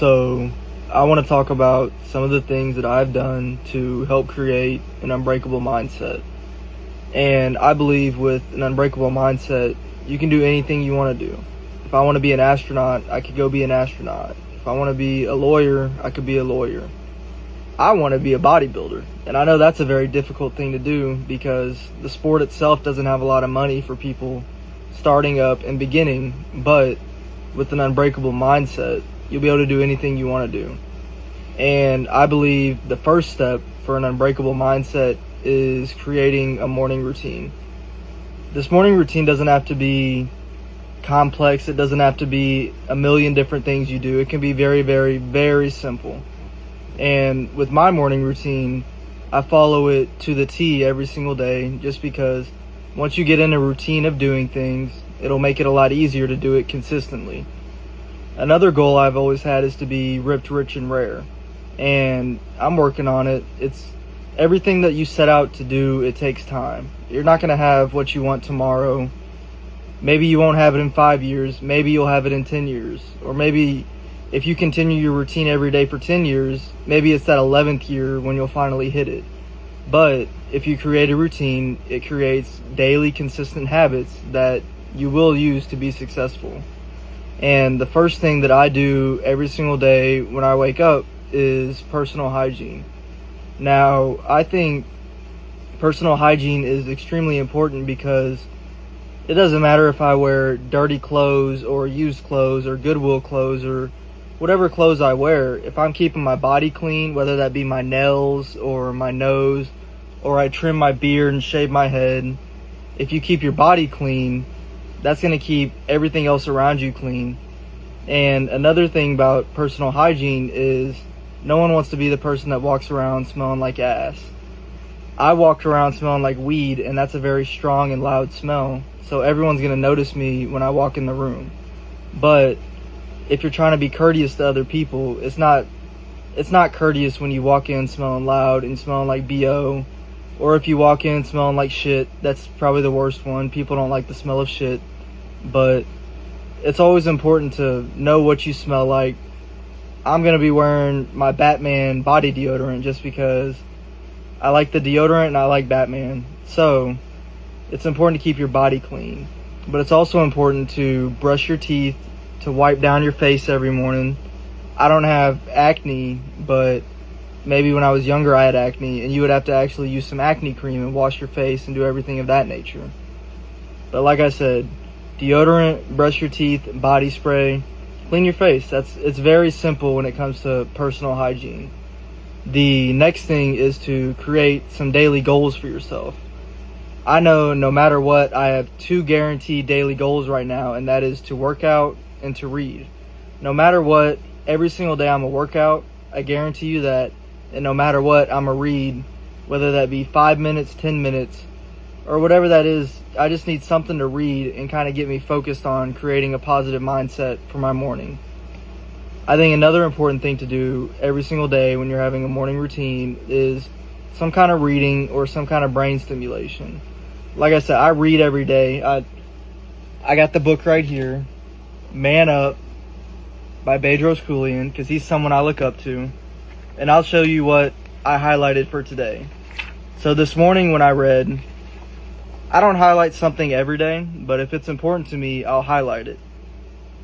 So, I want to talk about some of the things that I've done to help create an unbreakable mindset. And I believe with an unbreakable mindset, you can do anything you want to do. If I want to be an astronaut, I could go be an astronaut. If I want to be a lawyer, I could be a lawyer. I want to be a bodybuilder. And I know that's a very difficult thing to do because the sport itself doesn't have a lot of money for people starting up and beginning, but with an unbreakable mindset, you'll be able to do anything you want to do. And I believe the first step for an unbreakable mindset is creating a morning routine. This morning routine doesn't have to be complex. It doesn't have to be a million different things you do. It can be very, very, very simple. And with my morning routine, I follow it to the T every single day just because once you get in a routine of doing things, it'll make it a lot easier to do it consistently. Another goal I've always had is to be ripped, rich, and rare. And I'm working on it. It's everything that you set out to do, it takes time. You're not going to have what you want tomorrow. Maybe you won't have it in 5 years. Maybe you'll have it in 10 years. Or maybe if you continue your routine every day for 10 years, maybe it's that 11th year when you'll finally hit it. But if you create a routine, it creates daily consistent habits that you will use to be successful. And the first thing that I do every single day when I wake up is personal hygiene. Now, I think personal hygiene is extremely important because it doesn't matter if I wear dirty clothes or used clothes or Goodwill clothes or whatever clothes I wear. If I'm keeping my body clean, whether that be my nails or my nose, or I trim my beard and shave my head, if you keep your body clean, that's going to keep everything else around you clean. And another thing about personal hygiene is no one wants to be the person that walks around smelling like ass. I walk around smelling like weed, and that's a very strong and loud smell. So everyone's going to notice me when I walk in the room. But if you're trying to be courteous to other people, it's not courteous when you walk in smelling loud and smelling like BO. Or if you walk in smelling like shit, that's probably the worst one. People don't like the smell of shit. But it's always important to know what you smell like. I'm going to be wearing my Batman body deodorant just because I like the deodorant and I like Batman. So it's important to keep your body clean. But it's also important to brush your teeth, to wipe down your face every morning. I don't have acne, but maybe when I was younger I had acne, and you would have to actually use some acne cream and wash your face and do everything of that nature. But like I said, deodorant, brush your teeth, body spray, clean your face. It's very simple when it comes to personal hygiene. The next thing is to create some daily goals for yourself. I know no matter what, I have 2 guaranteed daily goals right now, and that is to work out and to read. No matter what, every single day I'm going to work out. I guarantee you that. And no matter what, I'm going to read, whether that be 5 minutes, 10 minutes, or whatever that is. I just need something to read and kind of get me focused on creating a positive mindset for my morning. I think another important thing to do every single day when you're having a morning routine is some kind of reading or some kind of brain stimulation. Like I said, I read every day. I got the book right here, Man Up by Bedros Keuilian, because he's someone I look up to. And I'll show you what I highlighted for today. So this morning when I read, I don't highlight something every day, but if it's important to me, I'll highlight it.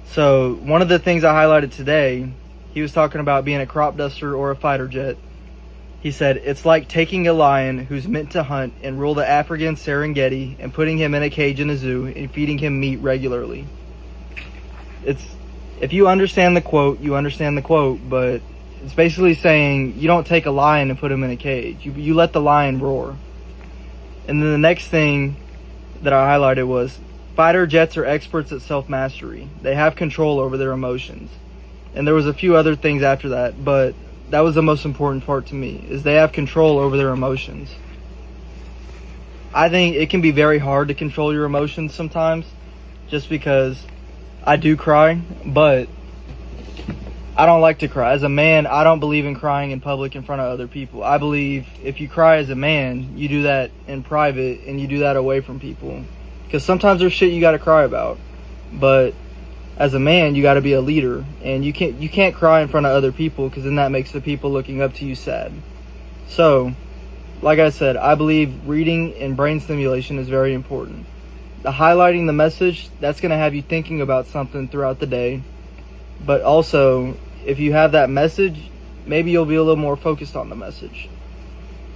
So one of the things I highlighted today, he was talking about being a crop duster or a fighter jet. He said, it's like taking a lion who's meant to hunt and rule the African Serengeti and putting him in a cage in a zoo and feeding him meat regularly. If you understand the quote, you understand the quote, but it's basically saying you don't take a lion and put him in a cage. You let the lion roar. And then the next thing that I highlighted was fighter jets are experts at self-mastery. They have control over their emotions. And there was a few other things after that, but that was the most important part to me, is they have control over their emotions. I think it can be very hard to control your emotions sometimes, just because I do cry, but I don't like to cry. As a man, I don't believe in crying in public in front of other people. I believe if you cry as a man, you do that in private and you do that away from people. Because sometimes there's shit you gotta cry about. But as a man, you got to be a leader, and you can't cry in front of other people, because then that makes the people looking up to you sad. So, like I said, I believe reading and brain stimulation is very important. The highlighting the message, that's going to have you thinking about something throughout the day. But also, if you have that message, maybe you'll be a little more focused on the message.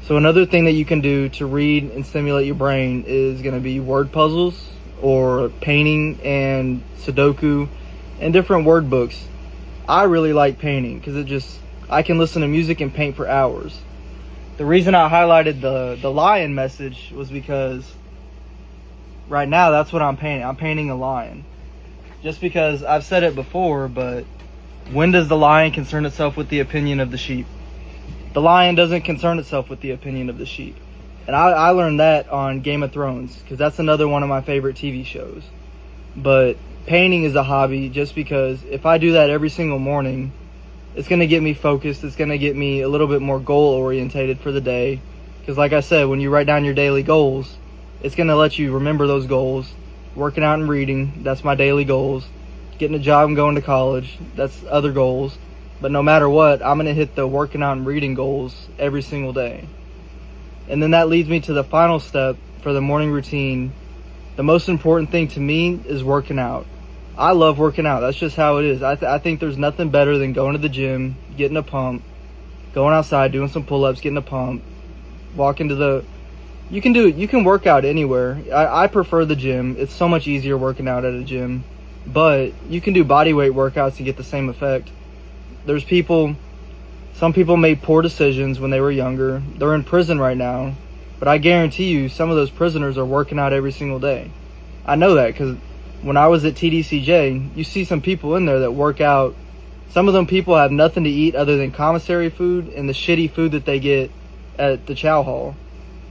So another thing that you can do to read and stimulate your brain is going to be word puzzles, or painting and Sudoku and different word books. I really like painting because I can listen to music and paint for hours. The reason I highlighted the lion message was because right now that's what I'm painting. I'm painting a lion. Just because I've said it before, but when does the lion concern itself with the opinion of the sheep? The lion doesn't concern itself with the opinion of the sheep. And I learned that on Game of Thrones, because that's another one of my favorite TV shows. But painting is a hobby just because if I do that every single morning, it's going to get me focused. It's going to get me a little bit more goal orientated for the day. Because like I said, when you write down your daily goals, it's going to let you remember those goals. Working out and reading, that's my daily goals. Getting a job and going to college, that's other goals. But no matter what, I'm going to hit the working out and reading goals every single day. And then that leads me to the final step for the morning routine. The most important thing to me is working out. I love working out. That's just how it is. I think there's nothing better than going to the gym, getting a pump, going outside, doing some pull-ups, getting a pump, walking to the... You can work out anywhere. I prefer the gym. It's so much easier working out at a gym. But you can do body weight workouts and get the same effect. Some people made poor decisions when they were younger. They're in prison right now. But I guarantee you, some of those prisoners are working out every single day. I know that because when I was at TDCJ, you see some people in there that work out. Some of them people have nothing to eat other than commissary food and the shitty food that they get at the chow hall.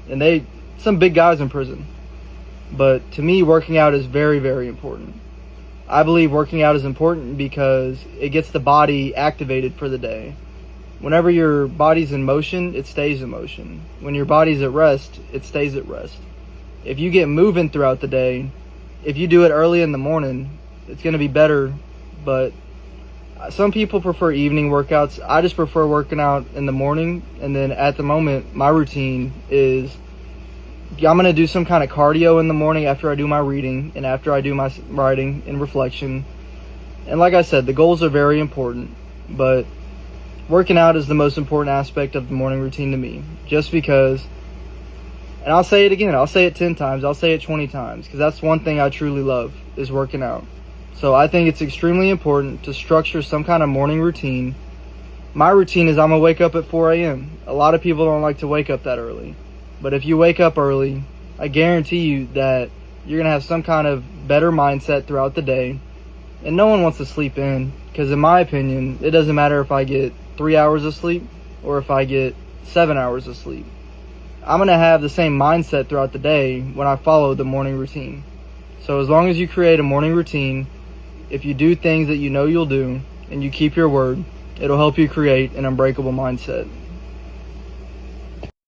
And some big guys in prison. But to me, working out is very, very important. I believe working out is important because it gets the body activated for the day. Whenever your body's in motion, it stays in motion. When your body's at rest, it stays at rest. If you get moving throughout the day, if you do it early in the morning, it's going to be better. But some people prefer evening workouts. I just prefer working out in the morning. And then at the moment, my routine is I'm going to do some kind of cardio in the morning after I do my reading and after I do my writing and reflection. And like I said, the goals are very important, but working out is the most important aspect of the morning routine to me. Just because, and I'll say it again, I'll say it 10 times, I'll say it 20 times, because that's one thing I truly love, is working out. So I think it's extremely important to structure some kind of morning routine. My routine is I'm going to wake up at 4 a.m. A lot of people don't like to wake up that early. But if you wake up early, I guarantee you that you're going to have some kind of better mindset throughout the day. And no one wants to sleep in, because in my opinion, it doesn't matter if I get 3 hours of sleep or if I get 7 hours of sleep. I'm going to have the same mindset throughout the day when I follow the morning routine. So as long as you create a morning routine, if you do things that you know you'll do and you keep your word, it'll help you create an unbreakable mindset.